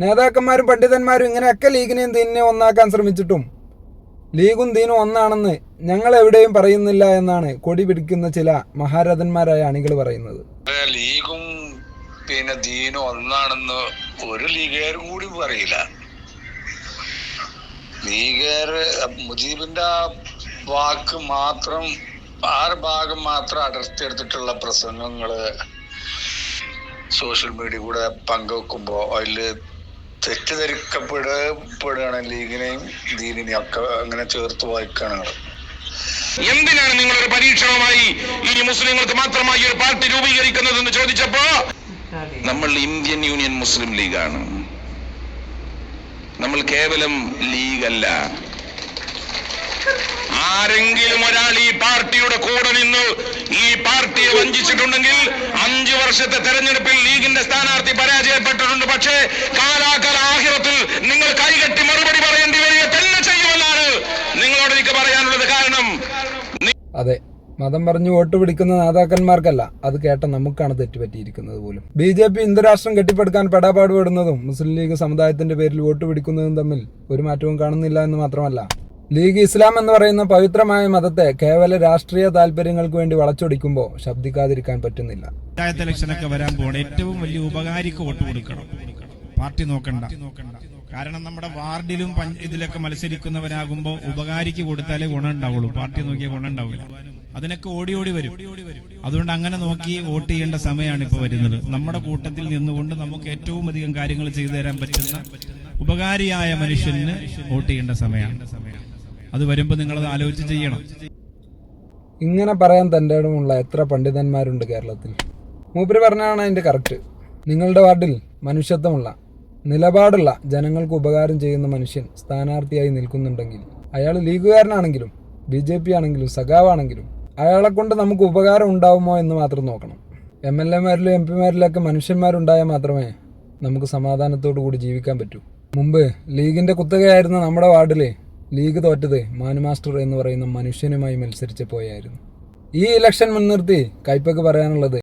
നേതാക്കന്മാരും പണ്ഡിതന്മാരും ഇങ്ങനെയൊക്കെ ലീഗിനെയും ദീനിനെയും ഒന്നാക്കാൻ ശ്രമിച്ചിട്ടും ലീഗും ദീനും ഒന്നാണെന്ന് ഞങ്ങൾ എവിടെയും പറയുന്നില്ല എന്നാണ് കൊടി പിടിക്കുന്ന ചില മഹാരഥന്മാരായ അണികൾ പറയുന്നത്. ലീഗും ദീനും ഒന്നാണെന്ന് ഒരു ലീഗുകാരും കൂടി പറയില്ല. ലീഗുകാർ മുജീബിന്റെ വാക്ക് മാത്രം, ആ ഭാഗം മാത്രം അടർത്തിയെടുത്തിട്ടുള്ള പ്രസംഗങ്ങള് സോഷ്യൽ മീഡിയ കൂടെ പങ്കുവെക്കുമ്പോ അതില് തെറ്റിദ്ധരിക്കപ്പെടുകയാണ്. ലീഗിനെയും ദീനിനെയും ഒക്കെ അങ്ങനെ ചേർത്ത് വായിക്കാനാണ്. എന്തിനാണ് നിങ്ങളൊരു പരീക്ഷണവുമായി ഇനി മുസ്ലിങ്ങൾക്ക് മാത്രമായി ഒരു പാർട്ടി രൂപീകരിക്കുന്നതെന്ന് ചോദിച്ചപ്പോ നമ്മൾ ഇന്ത്യൻ യൂണിയൻ മുസ്ലിം ലീഗാണ്, നമ്മൾ കേവലം ലീഗല്ല. ആരെങ്കിലും ഒരാൾ ഈ പാർട്ടിയുടെ കൂടെ നിന്ന് ഈ പാർട്ടിയെ വഞ്ചിച്ചിട്ടുണ്ടെങ്കിൽ 5 വർഷത്തെ തെരഞ്ഞെടുപ്പിൽ ലീഗിന്റെ സ്ഥാനാർത്ഥി പരാജയപ്പെട്ടിട്ടുണ്ട്. പക്ഷേ കാലാകാല ആഖിറത്തിൽ നിങ്ങൾ കൈകെട്ടി മറുപടി പറയേണ്ടി വരിക തന്നെ ചെയ്യുമെന്നാണ് നിങ്ങളോട് എനിക്ക് പറയാനുള്ളത്. കാരണം അതെ, മതം പറഞ്ഞു വോട്ട് പിടിക്കുന്ന നേതാക്കന്മാർക്കല്ല, അത് കേട്ട നമുക്കാണ് തെറ്റുപറ്റിയിരിക്കുന്നത് പോലും. BJP ഹിന്ദുരാഷ്ട്രം കെട്ടിപ്പടുക്കാൻ പെടാപാടുപെടുന്നതും മുസ്ലിം ലീഗ് സമുദായത്തിന്റെ പേരിൽ വോട്ട് പിടിക്കുന്നതും തമ്മിൽ ഒരു മാറ്റവും കാണുന്നില്ല എന്ന് മാത്രമല്ല, ലീഗ് ഇസ്ലാം എന്ന് പറയുന്ന പവിത്രമായ മതത്തെ കേവല രാഷ്ട്രീയ താല്പര്യങ്ങൾക്ക് വേണ്ടി വളച്ചൊടിക്കുമ്പോൾ ശബ്ദിക്കാതിരിക്കാൻ പറ്റുന്നില്ല. പഞ്ചായത്ത് ഇലക്ഷനൊക്കെ വരാൻ പോകണം, ഏറ്റവും വലിയ ഉപകാരിക്ക് വോട്ട് കൊടുക്കണം, പാർട്ടി നോക്കണ്ട. കാരണം നമ്മുടെ വാർഡിലും ഇതിലൊക്കെ മത്സരിക്കുന്നവരാകുമ്പോൾ ഉപകാരിക്ക് കൊടുത്താലേ ഗുണം ഉണ്ടാവുള്ളൂ, പാർട്ടി നോക്കിയാൽ ഗുണം ഉണ്ടാവില്ല. അതിനൊക്കെ ഓടി വരും. അതുകൊണ്ട് അങ്ങനെ നോക്കി വോട്ട് ചെയ്യേണ്ട സമയമാണ് ഇപ്പൊ വരുന്നത്. നമ്മുടെ കൂട്ടത്തിൽ നിന്നുകൊണ്ട് നമുക്ക് ഏറ്റവും അധികം കാര്യങ്ങൾ ചെയ്തു തരാൻ പറ്റുന്ന ഉപകാരിയായ മനുഷ്യന് വോട്ട് ചെയ്യേണ്ട സമയമാണ്. അത് വരുമ്പോൾ നിങ്ങളത് ആലോചിച്ച് ചെയ്യണം. ഇങ്ങനെ പറയാൻ തൻ്റെ ഇടമുള്ള എത്ര പണ്ഡിതന്മാരുണ്ട് കേരളത്തിൽ. മൂപ്പര് പറഞ്ഞാണ് അതിൻ്റെ കറക്റ്റ്. നിങ്ങളുടെ വാർഡിൽ മനുഷ്യത്വമുള്ള, നിലപാടുള്ള, ജനങ്ങൾക്ക് ഉപകാരം ചെയ്യുന്ന മനുഷ്യൻ സ്ഥാനാർത്ഥിയായി നിൽക്കുന്നുണ്ടെങ്കിൽ അയാൾ ലീഗുകാരനാണെങ്കിലും BJP ആണെങ്കിലും സഖാവാണെങ്കിലും അയാളെ കൊണ്ട് നമുക്ക് ഉപകാരം ഉണ്ടാവുമോ എന്ന് മാത്രം നോക്കണം. MLA-മാരിലും MP-മാരിലൊക്കെ മനുഷ്യന്മാരുണ്ടായാൽ മാത്രമേ നമുക്ക് സമാധാനത്തോടു കൂടി ജീവിക്കാൻ പറ്റൂ. മുമ്പ് ലീഗിൻ്റെ കുത്തകയായിരുന്ന നമ്മുടെ വാർഡിൽ ലീഗ് തോറ്റത് മാനു മാസ്റ്റർ എന്ന് പറയുന്ന മനുഷ്യനുമായി മത്സരിച്ച് പോയായിരുന്നു. ഈ ഇലക്ഷൻ മുൻനിർത്തി കൈപ്പക്ക് പറയാനുള്ളത്,